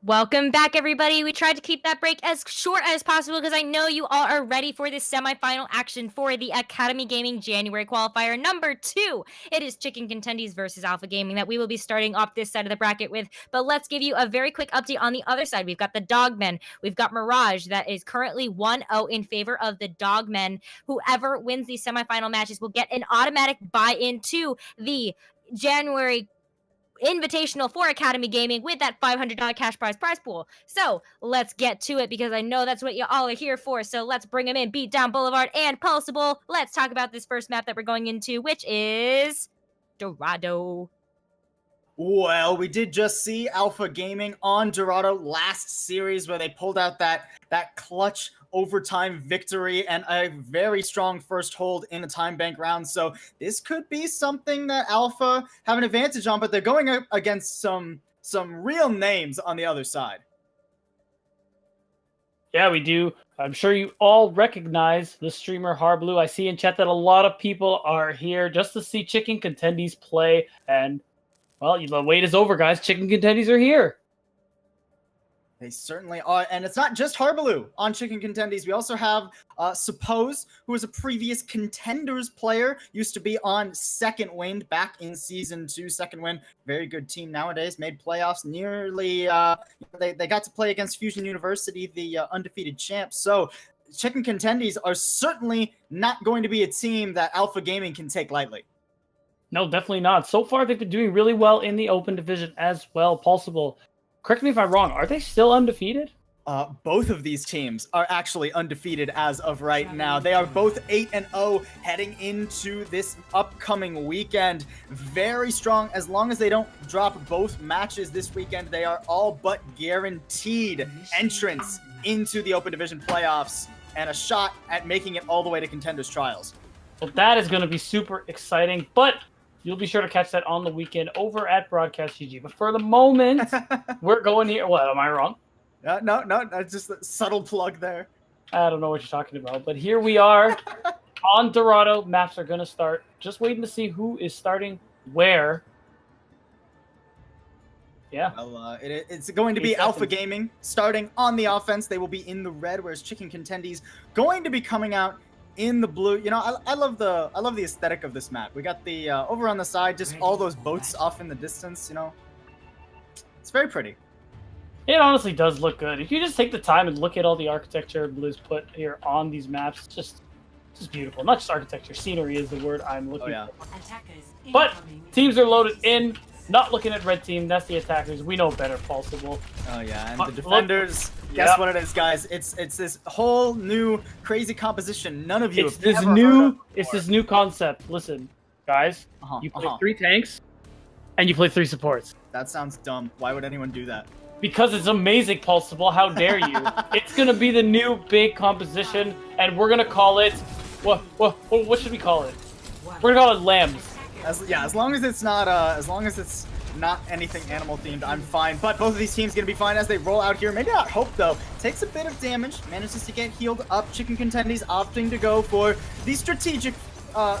Welcome back, everybody. We tried to keep that break as short as possible because I know you all are ready for this semifinal action for the Academy Gaming January qualifier number 2. It is Chicken Contendies versus Alpha Gaming that we will be starting off this side of the bracket with. But let's give you a very quick update on the other side. We've got the Dogmen. We've got Mirage that is currently 1-0 in favor of the Dogmen. Whoever wins these semifinal matches will get an automatic buy-in to the January invitational for Academy Gaming with that $500 cash prize pool. So let's get to it because I know that's what you all are here for. So let's bring them in. Beatdown Boulevard and Pulsable. Let's talk about this first map that we're going into, which is Dorado. Well, we did just see Alpha Gaming on Dorado last series where they pulled out that clutch overtime victory and a very strong first hold in a time bank round. So this could be something that Alpha have an advantage on, but they're going up against some real names on the other side. Yeah, we do. I'm sure you all recognize the streamer Harblue. I see in chat that a lot of people are here just to see Chicken Contendies play, and well, the wait is over, guys. Chicken Contendies are here. They certainly are, and it's not just Harbaloo on Chicken Contendies. We also have Suppose, who is a previous Contenders player, used to be on Second Wind back in Season 2. Second Wind, very good team nowadays, made playoffs nearly. They got to play against Fusion University, the undefeated champs. So Chicken Contendies are certainly not going to be a team that Alpha Gaming can take lightly. No, definitely not. So far, they've been doing really well in the open division as well. Pulsable, correct me if I'm wrong, are they still undefeated? Both of these teams are actually undefeated as of right now. They are both 8-0 heading into this upcoming weekend. Very strong. As long as they don't drop both matches this weekend, they are all but guaranteed entrance into the open division playoffs and a shot at making it all the way to Contenders Trials. Well, that is going to be super exciting, but you'll be sure to catch that on the weekend over at Broadcast GG. But for the moment, we're going here. What, am I wrong? No, that's just a subtle plug there. I don't know what you're talking about, but here we are on Dorado. Maps are going to start. Just waiting to see who is starting where. Yeah. Well, it's going to be Alpha Gaming starting on the offense. They will be in the red, whereas Chicken Contendies going to be coming out in the blue. You know, I love the aesthetic of this map. We got the over on the side, just all those boats off in the distance. You know, it's very pretty. It honestly does look good. If you just take the time and look at all the architecture Blue's put here on these maps, it's just beautiful. Not just architecture, scenery is the word I'm looking for. But teams are loaded in. Not looking at red team. That's the attackers. We know better, Pulsable. Oh yeah, and the defenders. Guess what it is, guys? It's this whole new crazy composition. None of you. It's this new concept. Listen, guys. You play 3 tanks, and you play 3 supports. That sounds dumb. Why would anyone do that? Because it's amazing, Pulsable. How dare you? It's gonna be the new big composition, and we're gonna call it. What should we call it? We're gonna call it Lambs. As long as it's not anything animal themed, I'm fine. But both of these teams gonna be fine as they roll out here. Maybe not Hope though. Takes a bit of damage, manages to get healed up. Chicken Contendies opting to go for the strategic,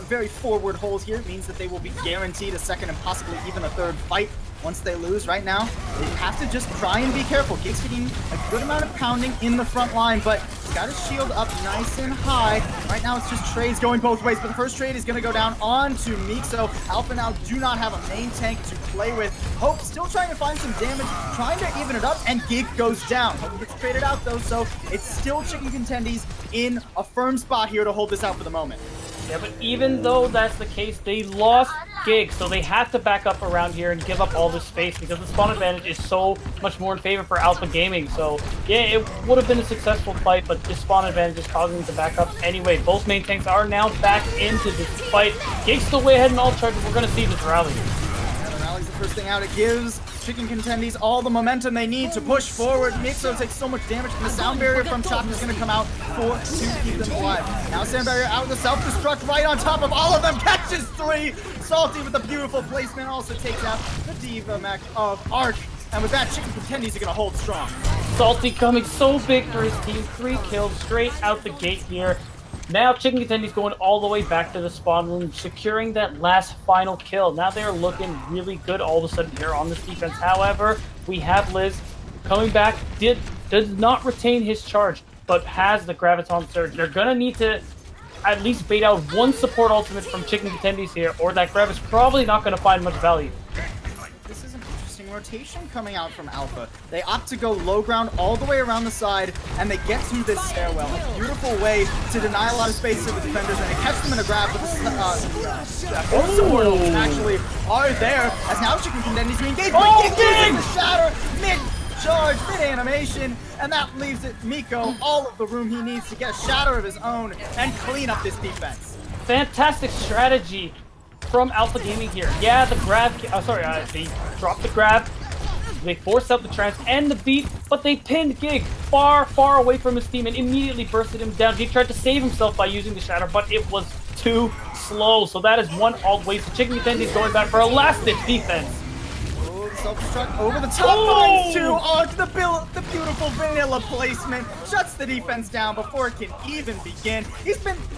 very forward hold here. It means that they will be guaranteed a second and possibly even a third fight once they lose. Right now, they have to just try and be careful. Gate's getting a good amount of pounding in the front line, but he's got his shield up nice and high. Right now, it's just trades going both ways, but the first trade is going to go down onto Meek, so Alpha now do not have a main tank to play with. Hope still trying to find some damage, trying to even it up, and Geek goes down. Hope gets traded out, though, so it's still Chicken Contendies in a firm spot here to hold this out for the moment. Yeah, but even though that's the case, they lost Gig, so they have to back up around here and give up all this space because the spawn advantage is so much more in favor for Alpha Gaming. So, yeah, it would have been a successful fight, but this spawn advantage is causing them to back up anyway. Both main tanks are now back into this fight. Gig's still way ahead in all charges. We're going to see this rally. Yeah, the rally's the first thing out. It gives Chicken Contendies all the momentum they need to push forward. Mixo takes so much damage, and the sound barrier from Chop is going to come out to keep them alive. Now sound barrier out, the self-destruct right on top of all of them, catches 3! Salty with the beautiful placement also takes out the Diva mech of Arc. And with that, Chicken Contendies are going to hold strong. Salty coming so big for his team. 3 kills straight out the gate here. Now Chicken Contendies going all the way back to the spawn room, securing that last final kill. Now they're looking really good all of a sudden here on this defense. However, we have Liz coming back, does not retain his charge, but has the Graviton Surge. They're gonna need to at least bait out one support ultimate from Chicken Contendies here, or that Grav is probably not gonna find much value. This is an interesting rotation coming out from Alpha. They opt to go low ground all the way around the side, and they get to this stairwell. A beautiful way to deny a lot of space to the defenders, and they catch them in a grab, but both support ultimates actually are there, as now Chicken Contendies re-engage, but Gig uses the shatter mid-charge, mid-animation, and that leaves it Miko all of the room he needs to get a shatter of his own and clean up this defense. Fantastic strategy from Alpha Gaming here. Yeah, the grab, they dropped the grab, they forced out the trance and the beat, but they pinned Gig far, far away from his team and immediately bursted him down. Gig tried to save himself by using the shatter, but it was too slow. So that is one alt waste. Chicken Contendies going back for a last-ditch defense. Self-destruct over the top lines too. Oh, the beautiful vanilla placement shuts the defense down before it can even begin.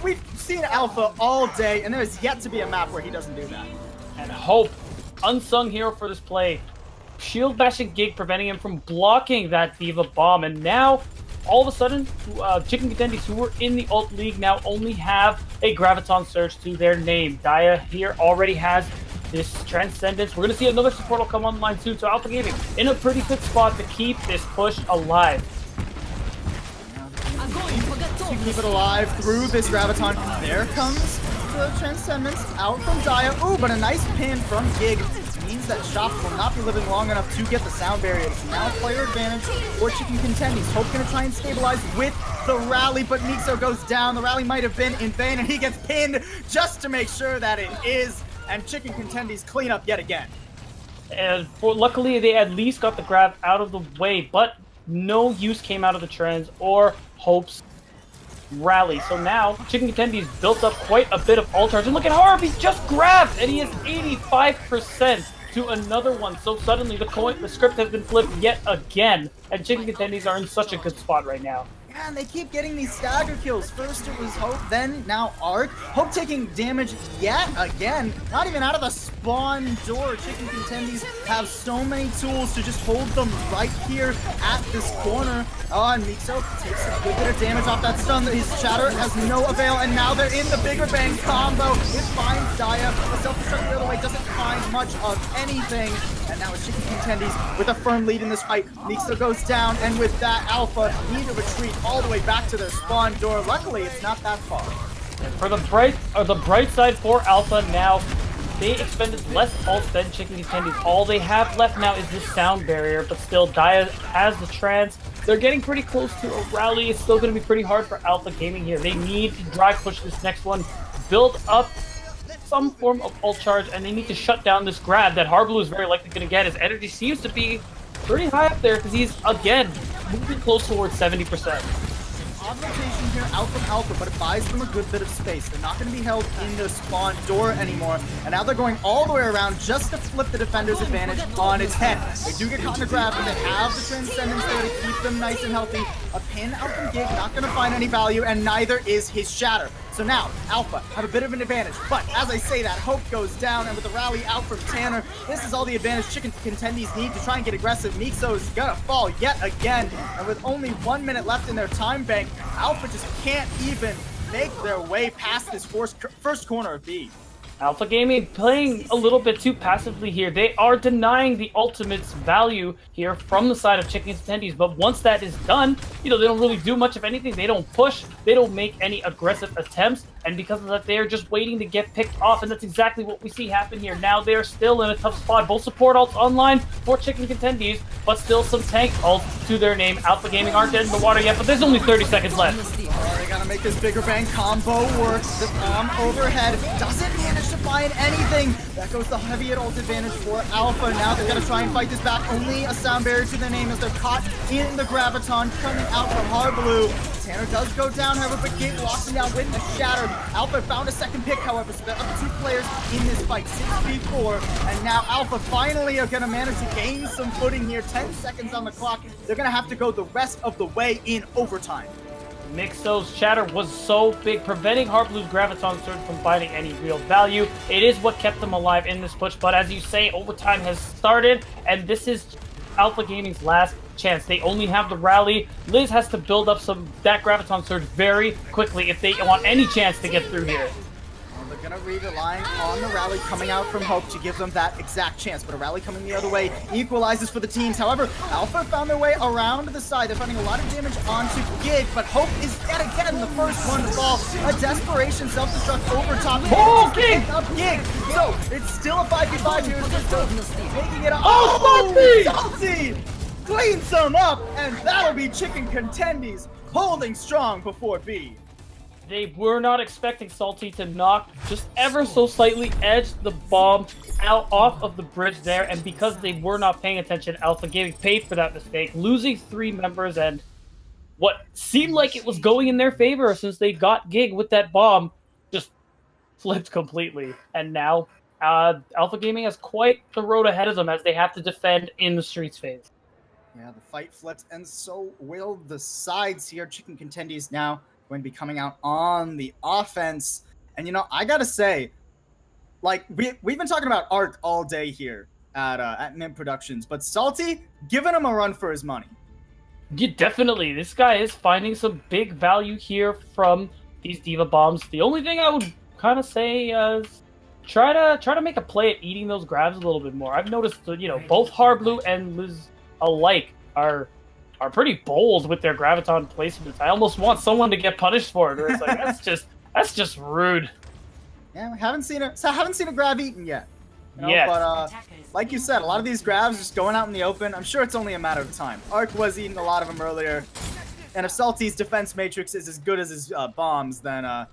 We've seen Alpha all day, and there is yet to be a map where he doesn't do that. And Hope, unsung hero for this play, shield bashing Gig, preventing him from blocking that Diva bomb. And now, all of a sudden, Chicken Contendies, who were in the ult league, now only have a Graviton Surge to their name. Dia here already has this Transcendence. We're going to see another support will come online soon, so Alpha Gaming in a pretty good spot to keep this push alive. To keep it alive through this Graviton. There comes the Transcendence out from Dia. Ooh, but a nice pin from Gig means that Shop will not be living long enough to get the sound barrier. It's now player advantage for Chicken Contendies. Hope going to try and stabilize with the rally, but Mixo goes down. The rally might have been in vain, and he gets pinned just to make sure that it is. And Chicken Contendies clean up yet again. And luckily, they at least got the grab out of the way, but no use came out of the trends or Hope's rally. So now, Chicken Contendies built up quite a bit of ult charge. And look at Harv, he just grabbed, and he is 85% to another one. So suddenly, the script has been flipped yet again, and Chicken Contendies are in such a good spot right now. And they keep getting these stagger kills. First it was Hope, then now Arc. Hope taking damage yet again. Not even out of the spawn door. Chicken Contendies have so many tools to just hold them right here at this corner. Oh, and Mixo takes a good bit of damage off that stun. His shatter has no avail, and now they're in the bigger bang combo. It finds Dia. The self-destruct the other way doesn't find much of anything. And now it's Chicken Contendies with a firm lead in this fight. Mixo goes down, and with that, Alpha need to retreat all the way back to their spawn door. Luckily, it's not that far. And for the bright side for Alpha now, they expended less ults than Chicken Contendies. All they have left now is this sound barrier, but still, Dia has the trance. They're getting pretty close to a rally. It's still going to be pretty hard for Alpha Gaming here. They need to drive push this next one, build up some form of ult charge, and they need to shut down this grab that Harblue is very likely going to get. His energy seems to be pretty high up there because he's, again, moving close towards 70%. Odd rotation here out from Alpha, but it buys them a good bit of space. They're not going to be held in the spawn door anymore, and now they're going all the way around just to flip the defender's advantage on its head. They do get caught in a grab, but they have the Transcendence there to keep them nice and healthy. A pin out from Gig, not going to find any value, and neither is his shatter. So now, Alpha have a bit of an advantage, but as I say that, Hope goes down, and with the rally out from Tanner, this is all the advantage Chicken Contendies need to try and get aggressive. Mixo is gonna fall yet again, and with only 1 minute left in their time bank, Alpha just can't even make their way past this first corner of B. Alpha Gaming playing a little bit too passively here. They are denying the ultimate's value here from the side of Chicken Contendies, but once that is done, they don't really do much of anything. They don't push, they don't make any aggressive attempts, and because of that, they are just waiting to get picked off, and that's exactly what we see happen here. Now they're still in a tough spot. Both support ults online for Chicken Contendies, but still some tank ults to their name. Alpha Gaming aren't dead in the water yet, but there's only 30 seconds left. Oh, they gotta make this bigger bang combo work. The bomb overhead doesn't manage to find anything. That goes the heavy ult advantage for Alpha. Now they're gonna try and fight this back. Only a sound barrier to their name as they're caught in the Graviton coming out from Harblue. Tanner does go down, however, but Gig locks him down with the shatter. Alpha found a second pick, however, so they're up to 2 players in this fight, 6v4, and now Alpha finally are gonna manage to gain some footing here. 10 seconds on the clock. They're gonna have to go the rest of the way in overtime. Mixo's shatter was so big, preventing Harblue's Graviton Surge from finding any real value. It is what kept them alive in this push, but as you say, overtime has started, and this is Alpha Gaming's last chance. They only have the rally. Liz has to build up that Graviton Surge very quickly if they want any chance to get through here. Well, they're going to be relying on the rally coming out from Hope to give them that exact chance, but a rally coming the other way equalizes for the teams. However, Alpha found their way around the side. They're finding a lot of damage onto Gig, but Hope is yet again the first one to fall. A desperation self-destruct over top. Oh, Gig! Up Gig! So, it's still a 5v5 here. It's still making it up. Oh, Salty! Cleans some up, and that'll be Chicken Contendies holding strong before B. They were not expecting Salty to knock just ever so slightly edge the bomb out off of the bridge there, and because they were not paying attention, Alpha Gaming paid for that mistake, losing 3 members, and what seemed like it was going in their favor since they got Gig with that bomb just flipped completely. And now Alpha Gaming has quite the road ahead of them as they have to defend in the streets phase. Yeah, the fight flipped, and so will the sides here. Chicken Contendies now going to be coming out on the offense. And, you know, I got to say, like, we've been talking about Arc all day here at Mint Productions, but Salty, giving him a run for his money. Yeah, definitely. This guy is finding some big value here from these Diva Bombs. The only thing I would kind of say is try to make a play at eating those grabs a little bit more. I've noticed that, you know, both Harblue and Liz alike are pretty bold with their Graviton placements. I almost want someone to get punished for it, or it's like that's just rude. Yeah, we haven't seen a grab eaten yet. You know, Yes. But like you said, a lot of these grabs just going out in the open. I'm sure it's only a matter of time. Arc was eating a lot of them earlier, and if Salty's defense matrix is as good as his bombs, then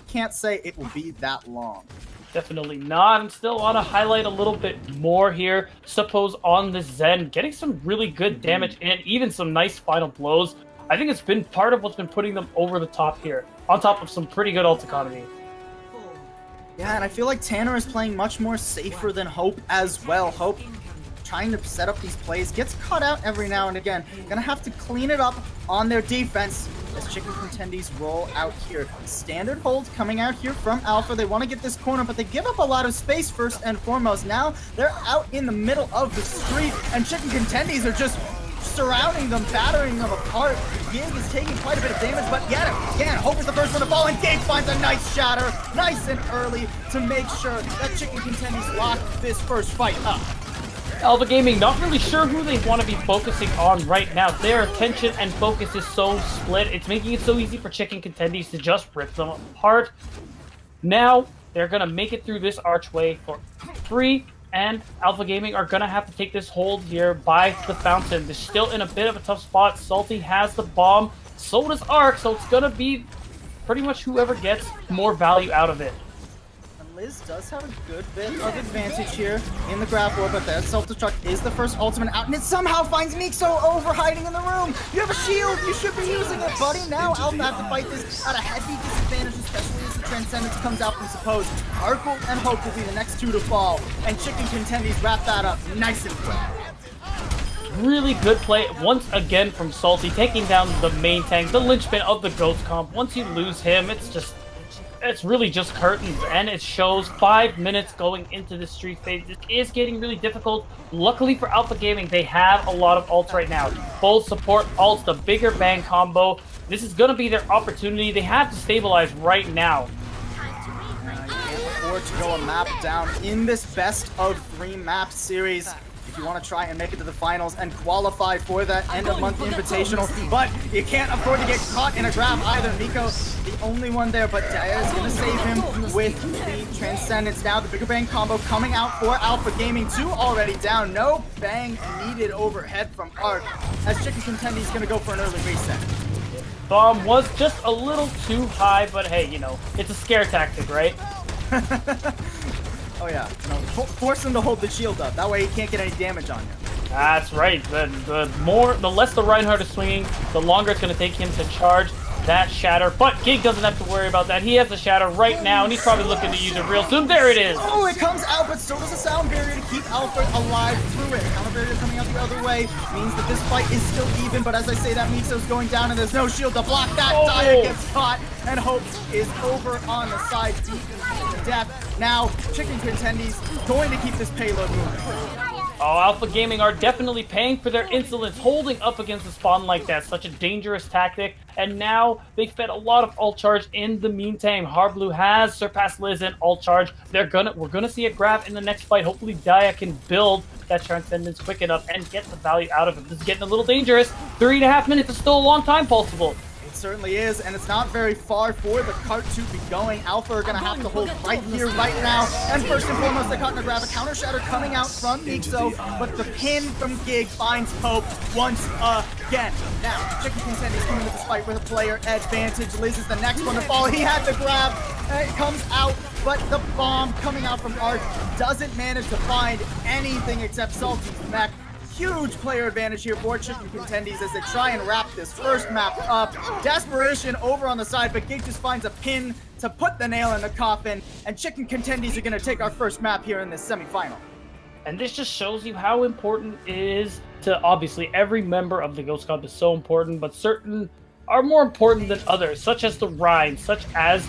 can't say it will be that long. Definitely not. I'm still want to highlight a little bit more here. Suppose on the Zen, getting some really good damage and even some nice final blows. I think it's been part of what's been putting them over the top here, on top of some pretty good ult economy. Yeah, and I feel like Tanner is playing much more safer than Hope as well. Hope trying to set up these plays, gets caught out every now and again. Gonna have to clean it up on their defense as Chicken Contendies roll out here. Standard hold coming out here from Alpha. They want to get this corner, but they give up a lot of space first and foremost. Now they're out in the middle of the street, and Chicken Contendies are just surrounding them, battering them apart. Gig is taking quite a bit of damage, but yet again, Hope is the first one to fall, and Gig finds a nice shatter, nice and early, to make sure that Chicken Contendies lock this first fight up. Alpha Gaming not really sure who they want to be focusing on right now. Their attention and focus is so split. It's making it so easy for Chicken Contendies to just rip them apart. Now, they're going to make it through this archway for free, and Alpha Gaming are going to have to take this hold here by the fountain. They're still in a bit of a tough spot. Salty has the bomb, so does Arc, so it's going to be pretty much whoever gets more value out of it. Liz does have a good bit of advantage here in the grab war, but that self-destruct is the first ultimate out, and it somehow finds Mixo over hiding in the room. You have a shield, you should be using it, buddy. Now Alpha have to fight this at a heavy disadvantage, especially as the Transcendence comes out from Suppose. Arkle and Hope will be the next two to fall, and Chicken Contendies wrap that up nice and quick. Really good play once again from Salty, taking down the main tank, the linchpin of the Ghost comp. Once you lose him, it's really just curtains, and it shows 5 minutes going into the street phase. This is getting really difficult. Luckily for Alpha Gaming, they have a lot of ults right now. Full support ults, the bigger bang combo. This is going to be their opportunity. They have to stabilize right now. Can't afford to go a map down in this best of 3 map series. If you want to try and make it to the finals and qualify for that end of month invitational, but you can't afford to get caught in a grab either. Miko, the only one there, but Daya is going to save him with the Transcendence. Now the bigger bang combo coming out for Alpha Gaming. 2 already down. No bang needed overhead from Arc, as Chicken Contendies is going to go for an early reset. Bomb was just a little too high, but hey, you know, it's a scare tactic, right? Oh yeah, no, force him to hold the shield up. That way he can't get any damage on you. That's right. The less the Reinhardt is swinging, the longer it's going to take him to charge that shatter. But Gig doesn't have to worry about that. He has the shatter right now, and he's probably looking to use it real soon. There it is. Oh, it comes out, but so does the sound barrier to keep Alpha alive through it. Sound barrier coming out the other way means that this fight is still even, but as I say that, Mixo's going down, and there's no shield to block that. Daya gets caught, and Hope is over on the side, deep into death. Now, Chicken Contendies going to keep this payload moving. Oh, Alpha Gaming are definitely paying for their insolence, holding up against the spawn like that. Such a dangerous tactic. And now they fed a lot of ult charge in the meantime. Hardblue has surpassed Liz in ult charge. We're gonna see a grab in the next fight. Hopefully Daya can build that Transcendence quick enough and get the value out of it. This is getting a little dangerous. 3.5 minutes is still a long time, Pulsible. It certainly is, and it's not very far for the cart to be going. Alpha are going to have to hold right here, right now. And first and foremost, they caught in a grab. A counter shatter coming out from Mixo, but the pin from Gig finds Hope once again. Now, Chicken Contenders coming to this fight with a player advantage. Liz is the next one to fall. He had the grab, and it comes out, but the bomb coming out from Arc doesn't manage to find anything except Salty's mech. Huge player advantage here for Chicken Contendies as they try and wrap this first map up. Desperation over on the side, but Gig just finds a pin to put the nail in the coffin, and Chicken Contendies are going to take our first map here in this semifinal. And this just shows you how important it is to, obviously, every member of the Ghost Club is so important, but certain are more important than others, such as the Rhine, such as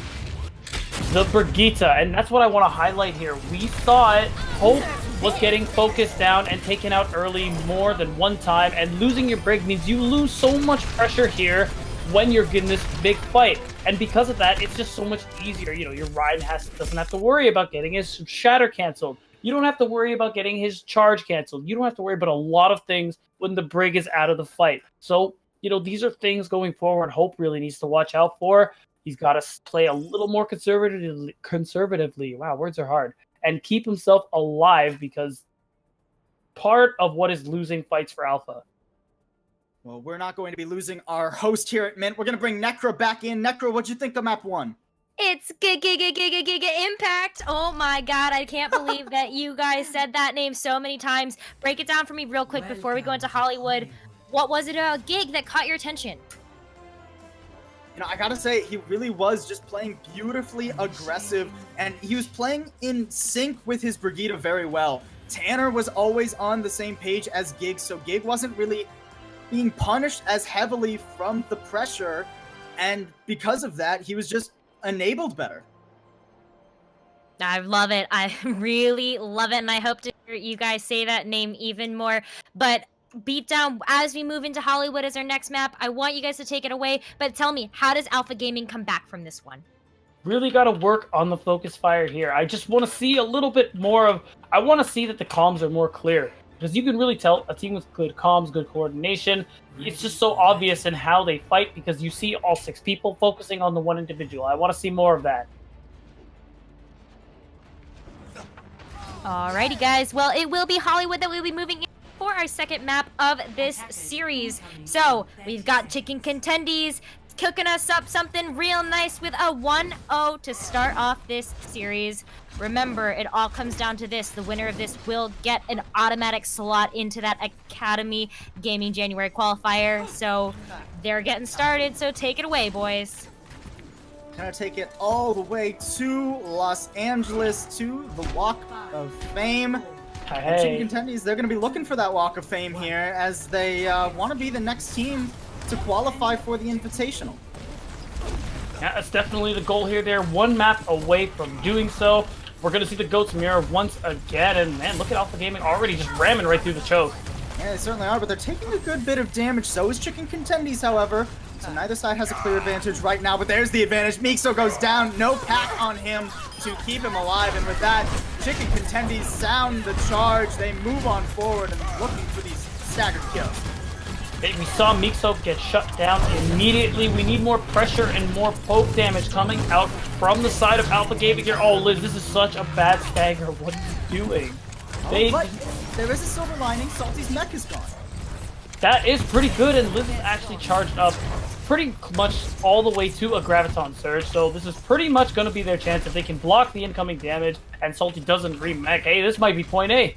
the Brigitte, and that's what I want to highlight here. We saw it. Hope was getting focused down and taken out early more than one time, and losing your Brig means you lose so much pressure here when you're in this big fight. And because of that, it's just so much easier. You know, your Rhine doesn't have to worry about getting his shatter canceled. You don't have to worry about getting his charge canceled. You don't have to worry about a lot of things when the Brig is out of the fight. So, you know, these are things going forward Hope really needs to watch out for. He's got to play a little more conservatively. Wow, words are hard. And keep himself alive, because part of what is losing fights for Alpha. Well, we're not going to be losing our host here at Mint. We're going to bring Necro back in. Necro, what'd you think of map 1? It's Giga Impact. Oh my god, I can't believe that you guys said that name so many times. Break it down for me real quick before we go into Hollywood. What was it about Gig that caught your attention? You know, I gotta say, he really was just playing beautifully aggressive, and he was playing in sync with his Brigitte very well. Tanner was always on the same page as Gig, so Gig wasn't really being punished as heavily from the pressure, and because of that, he was just enabled better. I love it. I really love it, and I hope to hear you guys say that name even more. But Beatdown, as we move into Hollywood as our next map, I want you guys to take it away, but tell me, how does Alpha Gaming come back from this one? Really got to work on the focus fire here. I just want to see a little bit more of, I want to see that the comms are more clear, because you can really tell a team with good comms, good coordination. It's just so obvious in how they fight, because you see all 6 people focusing on the one individual. I want to see more of that. Alrighty guys, well, it will be Hollywood that we'll be moving in for our second map of this series. So we've got Chicken Contendies cooking us up something real nice with a 1-0 to start off this series. Remember, it all comes down to this. The winner of this will get an automatic slot into that Academy Gaming January qualifier. So they're getting started, so take it away, boys. Gonna take it all the way to Los Angeles, to the Walk of Fame. And Chicken Contendies, they're going to be looking for that Walk of Fame here, as they want to be the next team to qualify for the Invitational. Yeah, that's definitely the goal here. They're one map away from doing so. We're going to see the Goats mirror once again, and man, look at Alpha Gaming already just ramming right through the choke. Yeah, they certainly are, but they're taking a good bit of damage. So is Chicken Contendies, however. So neither side has a clear advantage right now, but there's the advantage. Mixo goes down, no pack on him to keep him alive, and with that, Chicken Contendies sound the charge. They move on forward and looking for these staggered kills. Hey, we saw Mixo get shut down immediately. We need more pressure and more poke damage coming out from the side of Alpha Gaming here. Oh, Liz, this is such a bad stagger. What are you doing? But there is a silver lining. Salty's mech is gone. That is pretty good, and Liz is actually charged up pretty much all the way to a Graviton Surge, so this is pretty much going to be their chance if they can block the incoming damage and Salty doesn't remech. Hey, this might be point A. It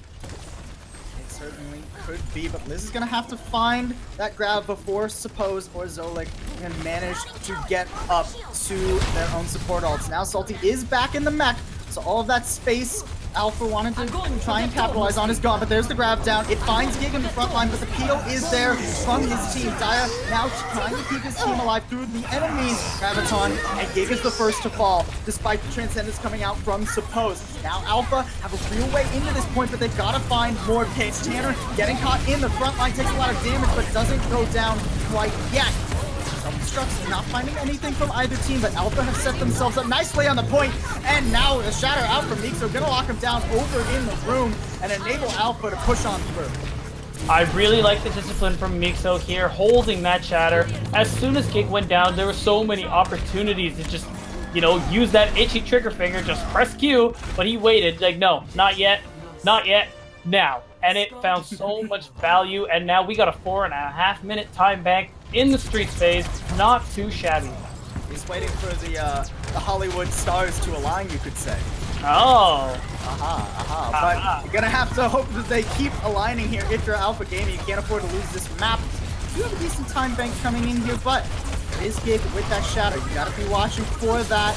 certainly could be, but Liz is going to have to find that grab before Suppose or Zolik can manage to get up to their own support ults. Now Salty is back in the mech, so all of that space Alpha wanted to try and capitalize on is gone, but there's the grab down. It finds Gig in the front line, but the PO is there from his team. Dia now trying to keep his team alive through the enemy's Graviton, and Gig is the first to fall, despite the Transcendence coming out from Suppose. Now Alpha have a real way into this point, but they've got to find more picks. Tanner getting caught in the front line, takes a lot of damage, but doesn't go down quite yet. Self-destruct's not finding anything from either team, but Alpha have set themselves up nicely on the point, and now a shatter out from Mixo, gonna lock him down over in the room and enable Alpha to push on through. I really like the discipline from Mixo here, holding that shatter. As soon as Gig went down, there were so many opportunities to just, you know, use that itchy trigger finger, just press Q, but he waited, like, no, not yet, now. And it found so much value, and now we got a 4.5 minute time bank in the streets phase. Not too shabby. He's waiting for the Hollywood stars to align, you could say. Oh. But you're gonna have to hope that they keep aligning here if you're Alpha Gaming. You can't afford to lose this map. You have a decent time bank coming in here, but it is Gig with that shatter. You gotta be watching for that.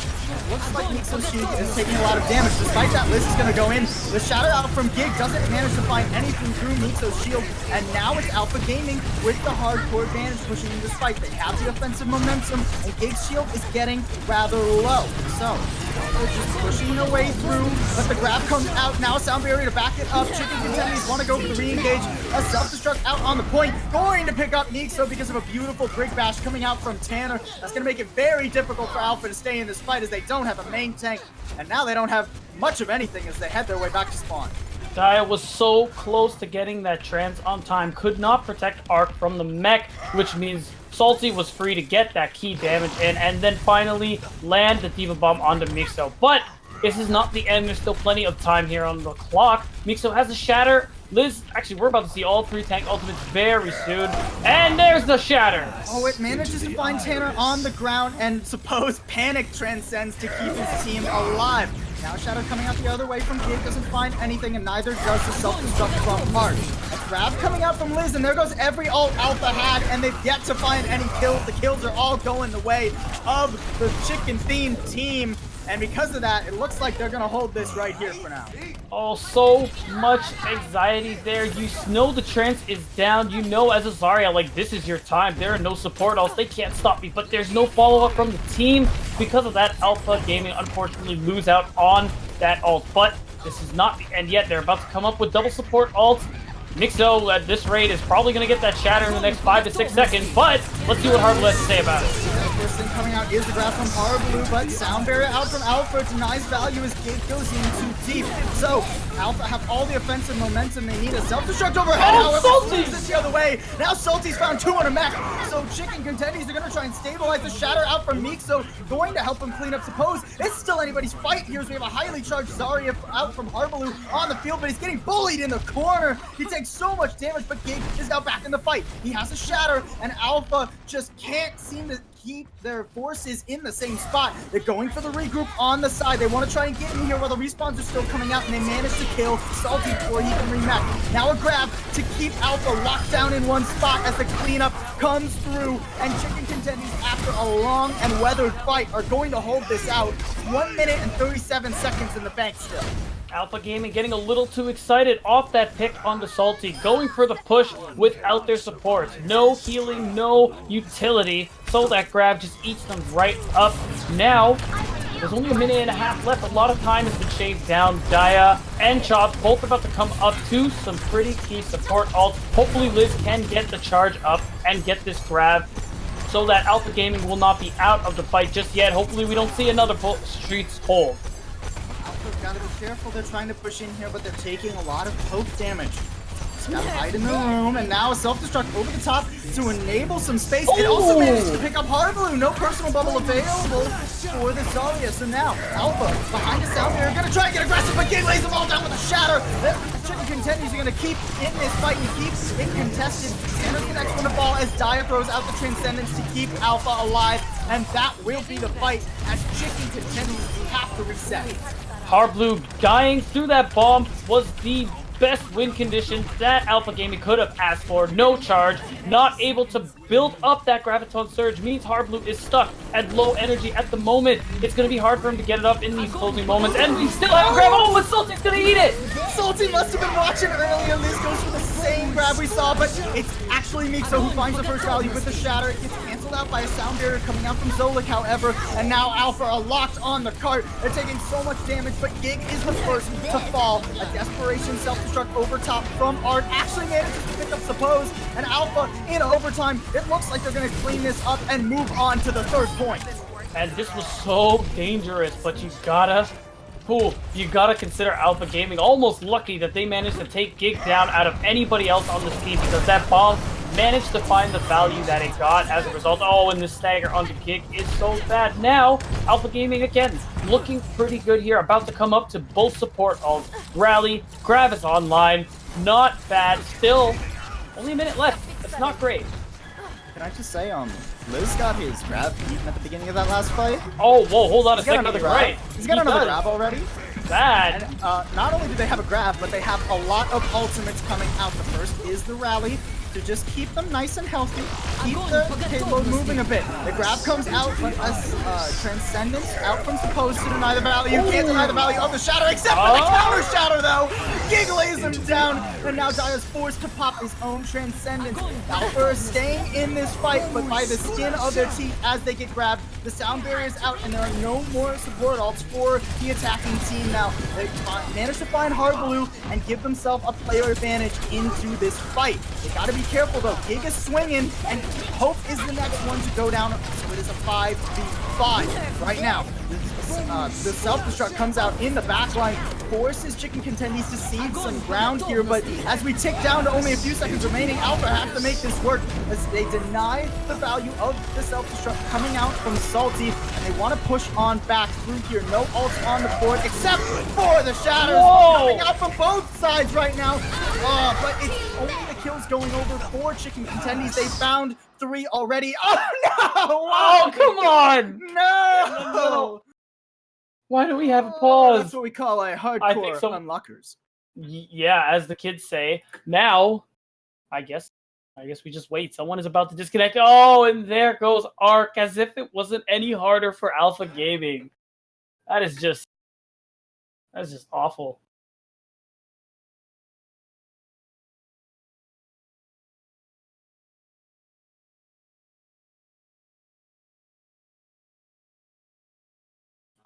Looks like Mixo's shield is taking a lot of damage. Despite that, Liz is gonna go in. The shatter out from Gig doesn't manage to find anything through Mixo's shield, and now it's Alpha Gaming with the hardcore advantage pushing in despite they have the offensive momentum, and Gig's shield is getting rather low. So they're just pushing their way through, but the grab comes out now. Sound barrier to back it up. Chicken Contenders want to go for the re-engage. A self-destruct out on the point, going to pick up Mixo because of a beautiful Brig Bash coming out from Tanner. That's going to make it very difficult for Alpha to stay in this fight as they don't have a main tank, and now they don't have much of anything as they head their way back to spawn. Dia was so close to getting that trans on time, could not protect Arc from the mech, which means Salty was free to get that key damage in, and then finally land the Diva Bomb onto Mixo. But this is not the end, there's still plenty of time here on the clock. Mixo has a shatter. Liz, actually, we're about to see all 3 tank ultimates very soon. And there's the shatter! Oh, it manages to find Tanner on the ground, and Suppose panic transcends to keep his team alive. Now Shadow coming out the other way from Gig, doesn't find anything, and neither does the self-destruct from Mark. A grab coming out from Liz, and there goes every ult Alpha had, and they've yet to find any kills. The kills are all going the way of the chicken-themed team. And because of that, it looks like they're going to hold this right here for now. Oh, so much anxiety there. You know the trance is down. You know as a Zarya, like, this is your time. There are no support ults. They can't stop me. But there's no follow-up from the team. Because of that, Alpha Gaming unfortunately lose out on that ult. But this is not the end yet. They're about to come up with double support ults. Mixo at this rate is probably going to get that shatter in the next 5 to 6 seconds. But let's see what Harbor has to say about it. First thing coming out is the grab from Harblue, but Sound Barrier out from Alpha denies value as Gig goes in too deep. So Alpha have all the offensive momentum they need. A self-destruct overhead, however, moves it the other way. Now Salty's found 2 on a mech, so Chicken Contenders are going to try and stabilize the shatter out from Mixo, going to help him clean up Suppose. It's still anybody's fight here as we have a highly charged Zarya out from Harblue on the field, but he's getting bullied in the corner. He takes so much damage, but Gig is now back in the fight. He has a shatter, and Alpha just can't seem to keep their forces in the same spot. They're going for the regroup on the side. They want to try and get in here while the respawns are still coming out, and they manage to kill Salty before he can remech. Now a grab to keep Alpha locked down in one spot as the cleanup comes through, and Chicken Contenders, after a long and weathered fight, are going to hold this out. 1 minute and 37 seconds in the bank still. Alpha Gaming getting a little too excited off that pick on the Salty, going for the push without their support. No healing, no utility, so that grab just eats them right up. Now, there's only 1.5 minutes left. A lot of time has been shaved down. Dia and Chop both about to come up to some pretty key support ults. Hopefully Liz can get the charge up and get this grab so that Alpha Gaming will not be out of the fight just yet. Hopefully we don't see another streets hold. Alpha's got to be careful. They're trying to push in here, but they're taking a lot of poke damage. Just gotta hide in the room, and now a self-destruct over the top to enable some space. It also manages to pick up Harblue. No personal bubble available for the Zarya. So now Alpha behind the Sound Barrier, gonna try and get aggressive, but Gig lays them all down with a shatter. The Chicken Contenders are gonna keep in this fight and keep it contested. Sander's the next one to fall as Dia throws out the Transcendence to keep Alpha alive, and that will be the fight as Chicken Contenders have to reset. Harblue dying through that bomb was the best win condition that Alpha Gaming could have asked for. No charge, not able to build up that Graviton Surge means Hardblue is stuck at low energy at the moment. It's going to be hard for him to get it up in these closing moments, and we still have a grab. Oh, but Salty's going to eat it! Salty must have been watching earlier. This goes for the same grab we saw, but it's actually Mixo who finds the first value with the Shatter. It gets canceled out by a Sound Barrier coming out from Zolik, however, and now Alpha are locked on the cart. They're taking so much damage, but Gig is the first to fall. A Desperation self-destruct over top from Art actually manages to pick up Suppose, and Alpha in overtime. It looks like they're going to clean this up and move on to the third point. And this was so dangerous, but you gotta consider Alpha Gaming almost lucky that they managed to take Gig down out of anybody else on this team, because that bomb managed to find the value that it got as a result. Oh, and the stagger onto Gig is so bad. Now, Alpha Gaming again, looking pretty good here, about to come up to both support alts. Rally, Grav is online, not bad, still, only a minute left. That's not great. Can I just say, Liz got his grab eaten at the beginning of that last fight. Oh, whoa, hold on a second, Another you're grab. right. He's got another grab already. Bad. And not only do they have a grab, but they have a lot of ultimates coming out. The first is the rally to just keep them nice and healthy, keep the payload moving a bit. The grab comes out, but Transcendence out from Suppose to deny the value. You can't deny the value of the Shatter, except for the counter Shatter, though. Gig lays him down, and now Dire's forced to pop his own Transcendence. Alpha is staying in this fight, but by the skin of their teeth as they get grabbed. The Sound Barrier is out, and there are no more support alts for the attacking team now. They managed to find Hardblue and give themselves a player advantage into this fight. They gotta be careful though. Gig is swinging, and Hope is the next one to go down. So it is a 5v5 right now. The self-destruct comes out in the backline, forces Chicken Contendies to cede some ground here, but as we tick down to only a few seconds remaining, Alpha have to make this work as they deny the value of the self-destruct coming out from Salty, and they want to push on back through here. No ults on the board except for the Shatters coming out from both sides right now, but it's only the kills going over for Chicken Contendies. They found 3 already. Oh no! Oh, come on! No! Why do we have a pause? That's what we call a hardcore unlockers. Yeah, as the kids say. Now, I guess we just wait. Someone is about to disconnect. Oh, and there goes Arc, as if it wasn't any harder for Alpha Gaming. That's just awful.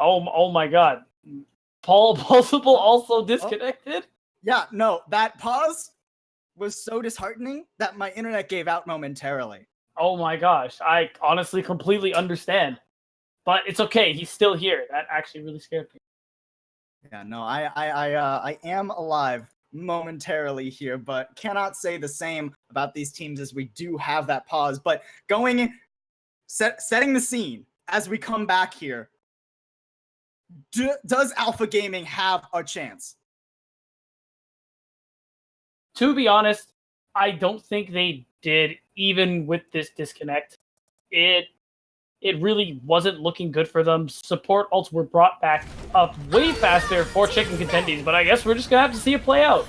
Oh my God. Possible also disconnected? Yeah, no, that pause was so disheartening that my internet gave out momentarily. Oh my gosh, I honestly completely understand. But it's okay, he's still here. That actually really scared me. Yeah, no, I am alive momentarily here, but cannot say the same about these teams as we do have that pause. But setting the scene as we come back here, does Alpha Gaming have a chance? To be honest, I don't think they did, even with this disconnect. It really wasn't looking good for them. Support ults were brought back up way faster for Chicken Contendies, but I guess we're just going to have to see it play out.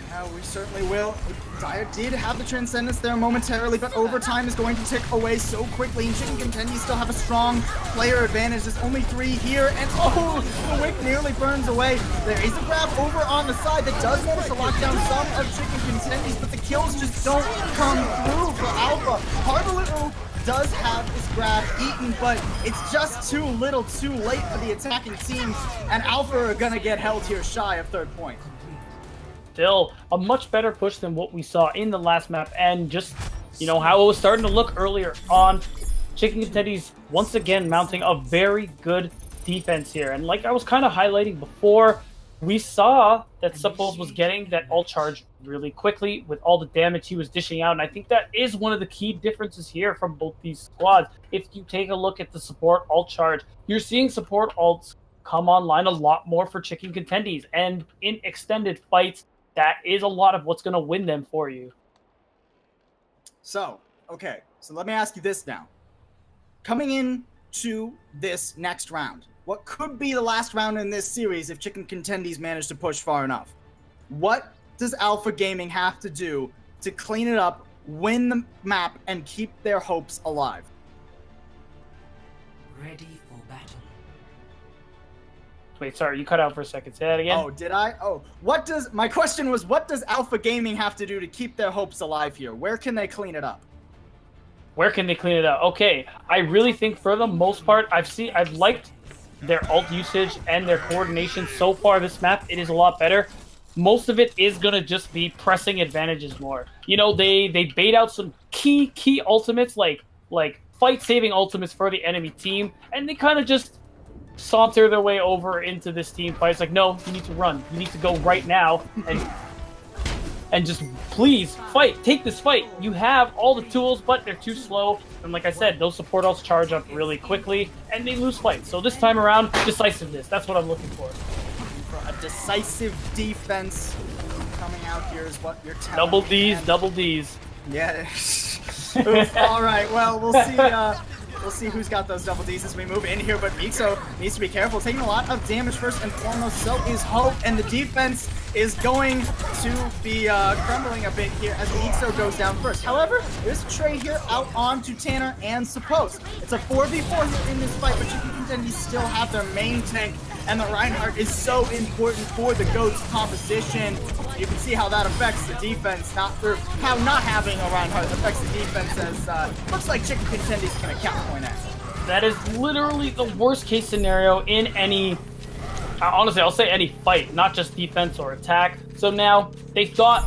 Yeah, we certainly will. Dire did have the Transcendence there momentarily, but overtime is going to tick away so quickly, and Chicken Contendies still have a strong player advantage. There's only 3 here, and the wick nearly burns away. There is a grab over on the side that does manage to lock down some of Chicken Contendies, but the kills just don't come through for Alpha. Hardblue does have his grab eaten, but it's just too little too late for the attacking team, and Alpha are gonna get held here shy of third point. Still a much better push than what we saw in the last map, and just, how it was starting to look earlier on. Chicken Contendies once again mounting a very good defense here, and like I was kind of highlighting before, we saw that Suppose was getting that ult charge really quickly with all the damage he was dishing out, and I think that is one of the key differences here from both these squads. If you take a look at the support ult charge, you're seeing support ults come online a lot more for Chicken Contendies, and in extended fights, that is a lot of what's going to win them for you. So let me ask you this now. Coming into this next round, what could be the last round in this series if Chicken Contendies manage to push far enough? What does Alpha Gaming have to do to clean it up, win the map, and keep their hopes alive? Ready for battle. Wait, sorry, you cut out for a second. Say that again. Oh, did I? Oh, my question was, what does Alpha Gaming have to do to keep their hopes alive here? Where can they clean it up? Where can they clean it up? Okay, I really think for the most part, I've liked their ult usage and their coordination so far this map. It is a lot better. Most of it is gonna just be pressing advantages more. You know, they bait out some key ultimates like fight-saving ultimates for the enemy team, and they kind of just saunter their way over into this team fight. It's like, no, you need to run. You need to go right now and just please fight. Take this fight. You have all the tools, but they're too slow. And like I said, those support ults charge up really quickly, and they lose fights. So this time around, decisiveness. That's what I'm looking for. A decisive defense coming out here is what you're telling Double me, D's, man. double D's. Yeah. Oof. All right. Well, we'll see. We'll see who's got those double Ds as we move in here, but Mixo needs to be careful. Taking a lot of damage first and foremost, so is Hope, and the defense is going to be crumbling a bit here as Mixo goes down first. However, there's a trade here out onto Tanner and Suppose. It's a 4v4 here in this fight, but you can contend you still have their main tank, and the Reinhardt is so important for the GOAT's composition. You can see how that affects the defense, how not having a Reinhardt affects the defense, as looks like Chicken Contendy's gonna count point out. That is literally the worst case scenario in any, honestly, I'll say any fight, not just defense or attack. So now, they thought,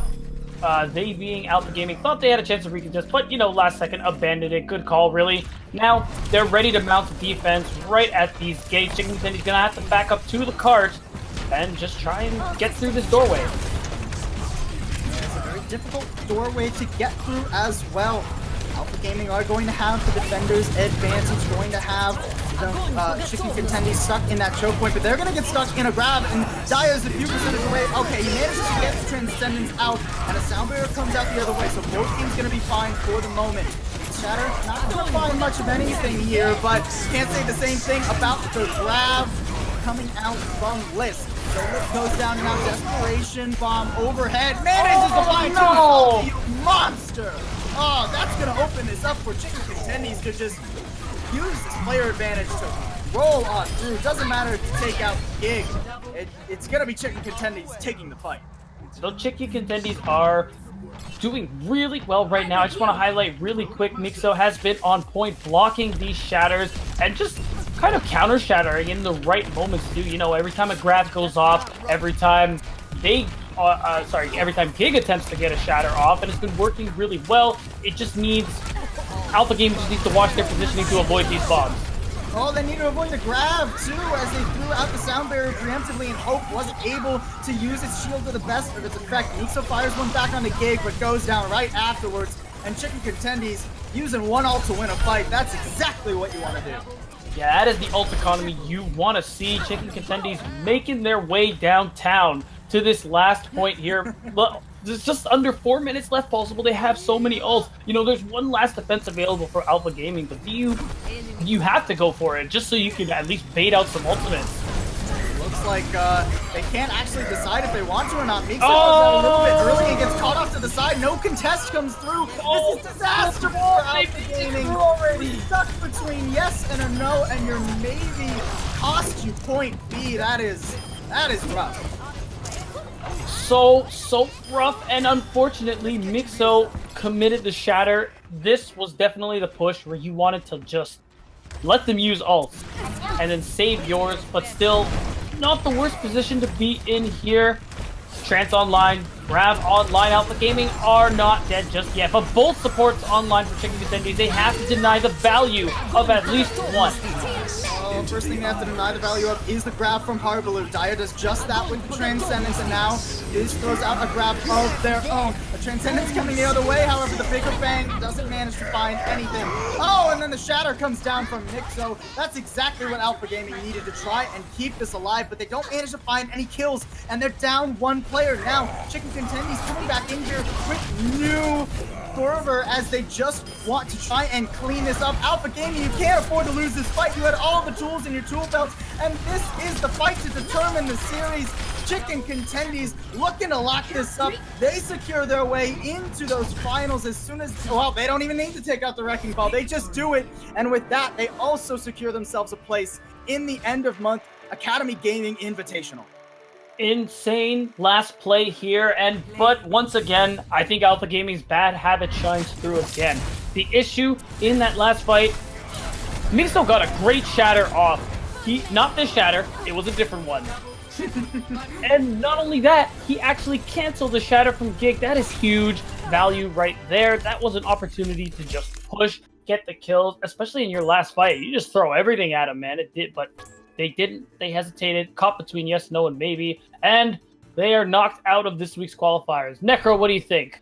they being Alpha Gaming, thought they had a chance to recontest, but, you know, last second, abandoned it. Good call, really. Now, they're ready to mount defense right at these gates. Chicken Contendy's gonna have to back up to the cart and just try and get through this doorway. It's a very difficult doorway to get through as well. Alpha Gaming are going to have the defender's advantage, going to have the Chicken Contendy stuck in that choke point, but they're going to get stuck in a grab, and Daya's a few percentage away. Okay, he manages to get the Transcendence out, and a Sound Barrier comes out the other way, so both teams going to be fine for the moment. Shatter, not going to find much of anything here, but can't say the same thing about the grab coming out from List. So List goes down, and now Desperation Bomb overhead. Manages to find no! You monster! Oh, that's going to open this up for Chicken Contendies to just use this player advantage to roll on through. Doesn't matter if you take out Gig. It's going to be Chicken Contendies taking the fight. So Chicken Contendies are doing really well right now. I just want to highlight really quick, Mixo has been on point, blocking these shatters and just kind of counter shattering in the right moments too. You know, every time a grab goes off, every time every time Gig attempts to get a shatter off, and it's been working really well. It just needs, Alpha Gaming just needs to watch their positioning to avoid these bombs. Oh, they need to avoid the grab, too, as they threw out the Sound Barrier preemptively, and Hope wasn't able to use its shield to the best of its effect. Mixo fires one back on the Gig, but goes down right afterwards, and Chicken Contendies using one ult to win a fight. That's exactly what you want to do. Yeah, that is the ult economy you want to see. Chicken Contendies making their way downtown to this last point here. Look, there's just under 4 minutes left possible. They have so many ults. You know, there's one last defense available for Alpha Gaming, but you have to go for it just so you can at least bait out some ultimates. Looks like they can't actually decide if they want to or not. Mixo goes out a little bit early and gets caught off to the side. No contest comes through. This is disaster for Alpha Gaming. Already stuck between yes and a no, and your maybe cost you point B. That is rough. So rough, and unfortunately, Mixo committed the shatter. This was definitely the push where you wanted to just let them use ults and then save yours, but still not the worst position to be in here. Trance online, Grav online, Alpha Gaming are not dead just yet, but both supports online for Chicken Contendies. They have to deny the value of at least one. First thing they have to deny the value of is the grab from Harbaloo. Daya does just that with the Transcendence, and now this throws out a grab of their own. The Transcendence coming the other way, however, the Bigger Bang doesn't manage to find anything. Oh, and then the Shatter comes down from Mixo. That's exactly what Alpha Gaming needed to try and keep this alive, but they don't manage to find any kills, and they're down one player. Now, Chicken Contendies coming back in here with new fervor as they just want to try and clean this up. Alpha Gaming, you can't afford to lose this fight. You had all the tools in your tool belts, and this is the fight to determine the series. Chicken Contendies looking to lock this up. They secure their way into those finals as soon as, well, they don't even need to take out the Wrecking Ball. They just do it. And with that, they also secure themselves a place in the end of month Academy Gaming Invitational. Insane last play here, but once again, I think Alpha Gaming's bad habit shines through again. The issue in that last fight, Mixo got a great shatter off. Not this shatter, it was a different one. And not only that, he actually canceled the shatter from Gig. That is huge value right there. That was an opportunity to just push, get the kills, especially in your last fight. You just throw everything at him, man. It did, but they didn't. They hesitated, caught between yes, no, and maybe, and they are knocked out of this week's qualifiers. Necro, what do you think?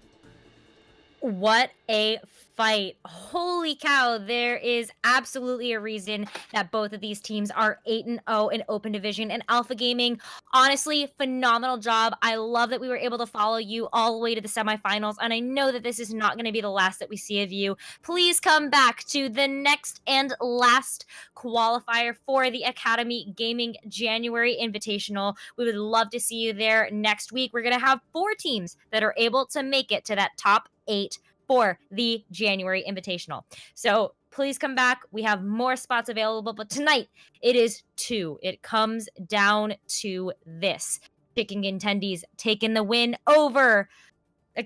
What a fight. Holy cow, there is absolutely a reason that both of these teams are 8-0 in Open Division. And Alpha Gaming, honestly, phenomenal job. I love that we were able to follow you all the way to the semifinals, and I know that this is not going to be the last that we see of you. Please come back to the next and last qualifier for the Academy Gaming January Invitational. We would love to see you there next week. We're going to have 4 teams that are able to make it to that top 8 for the January Invitational. So please come back. We have more spots available, but tonight it is 2. It comes down to this. Chicken Contendies taking the win over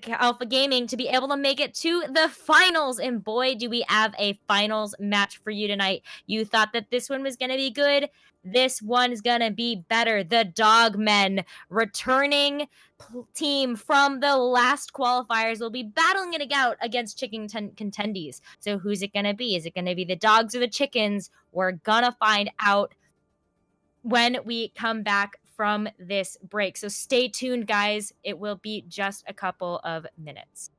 Alpha Gaming to be able to make it to the finals. And boy, do we have a finals match for you tonight. You thought that this one was going to be good. This one's going to be better. The Dogmen, returning team from the last qualifiers, will be battling it out against Chicken Contendies. So who's it going to be? Is it going to be the dogs or the chickens? We're going to find out when we come back from this break. So stay tuned, guys. It will be just a couple of minutes.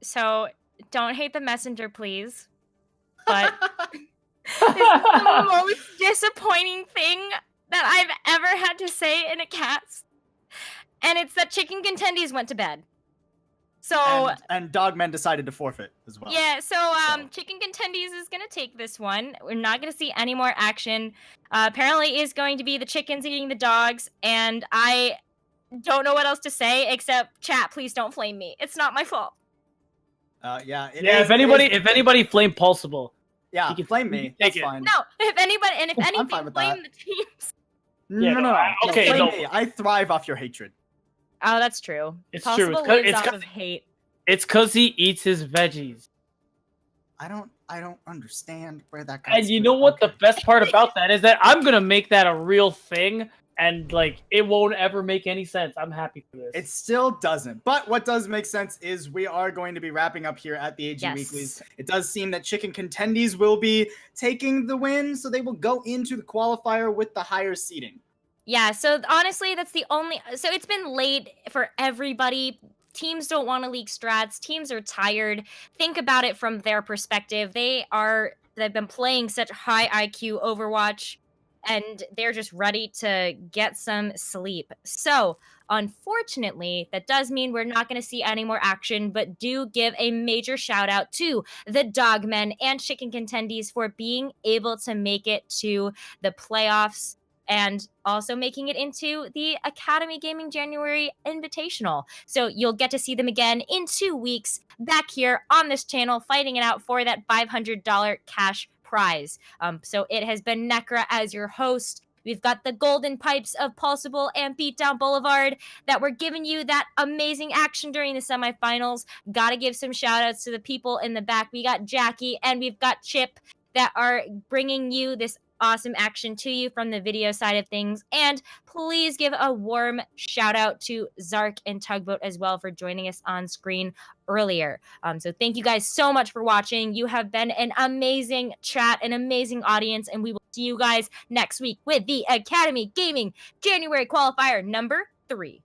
So don't hate the messenger, please. But this is the most disappointing thing that I've ever had to say in a cast. And it's that Chicken Contendies went to bed. So and Dogmen decided to forfeit as well. yeah, so Chicken Contendies is gonna take this one. We're not gonna see any more action. Apparently is going to be the chickens eating the dogs, and I don't know what else to say except chat, please don't flame me. It's not my fault. Yeah. If anybody flame Pulsable, yeah, you can flame me. take That's it. fine. No, if anything, fine with blame that. the teams. Yeah, No. okay, Flame no. me. I thrive off your hatred. Oh, that's true. It's Possible true. lives It's off 'cause- of hate. It's because he eats his veggies. I don't understand where that comes from. And you know what the best part about that is that I'm gonna make that a real thing, and like it won't ever make any sense. I'm happy for this. It still doesn't. But what does make sense is we are going to be wrapping up here at the AG Yes. Weeklies. It does seem that Chicken Contendies will be taking the win, so they will go into the qualifier with the higher seeding. Yeah, so honestly, that's the only. So it's been late for everybody. Teams don't want to leak strats. Teams are tired. Think about it from their perspective. They've been playing such high IQ Overwatch, and they're just ready to get some sleep. So, unfortunately, that does mean we're not going to see any more action, but do give a major shout out to the Dogmen and Chicken Contendies for being able to make it to the playoffs and also making it into the Academy Gaming January Invitational. So you'll get to see them again in 2 weeks back here on this channel, fighting it out for that $500 cash prize. So it has been Necra as your host. We've got the golden pipes of Pulsable and Beatdown Boulevard that were giving you that amazing action during the semifinals. Gotta give some shout outs to the people in the back. We got Jackie and we've got Chip that are bringing you this awesome action to you from the video side of things. And please give a warm shout out to Zark and Tugboat as well for joining us on screen earlier. So thank you guys so much for watching. You have been an amazing chat, an amazing audience, and we will see you guys next week with the Academy Gaming January qualifier number 3.